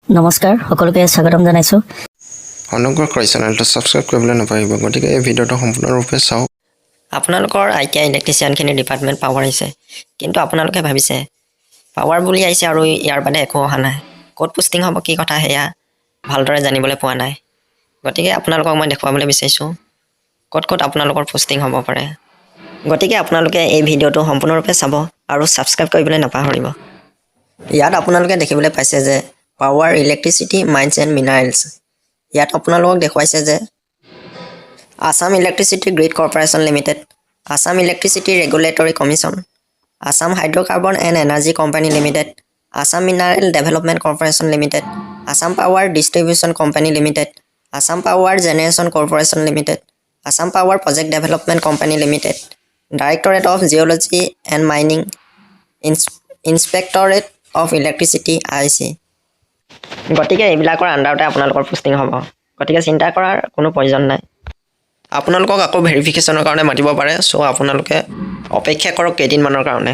নমস্কাৰ সকলোকে স্বাগতম জনাইছো অনুগ্ৰহ কৰি চেনেলটো সাবস্ক্ৰাইব কৰিবলৈ নাপাহৰিব গতিকে এই ভিডিঅ'টো সম্পূৰ্ণৰূপে চাওক আপোনালোকৰ ITI ইলেক্ট্ৰিচিয়ানখিনি ডিপাৰ্টমেণ্ট পাৱাৰ আহিছে কিন্তু আপোনালোকে ভাবিছে পাৱাৰ বুলি আহিছে আৰু ইয়াৰ বাদে একো অহা নাই ক'ত পোষ্টিং হ'ব কি কথা সেয়া ভালদৰে জানিবলৈ পোৱা নাই গতিকে আপোনালোকক মই দেখুৱাবলৈ বিচাৰিছোঁ ক'ত আপোনালোকৰ পোষ্টিং হ'ব পাৰে গতিকে আপোনালোকে এই ভিডিঅ'টো সম্পূৰ্ণৰূপে চাব আৰু ছাবস্ক্ৰাইব কৰিবলৈ নাপাহৰিব ইয়াত আপোনালোকে দেখিবলৈ পাইছে যে power electricity mines and minerals ইয়াত আপোনালোকক দেখুৱাইছে যে Assam electricity grid corporation limited Assam electricity regulatory commission Assam hydrocarbon and energy company limited Assam mineral development corporation limited Assam power distribution company limited Assam power generation corporation limited Assam power project development company limited directorate of geology and mining inspectorate of electricity IC গতিকে এইবিলাকৰ আণ্ডাৰতে আপোনালোকৰ posting হ'ব গতিকে চিন্তা কৰাৰ কোনো প্ৰয়োজন নাই আপোনালোকক আকৌ ভেৰিফিকেশ্যনৰ কাৰণে মাতিব পাৰে চ' আপোনালোকে অপেক্ষা কৰক কেইদিনমানৰ কাৰণে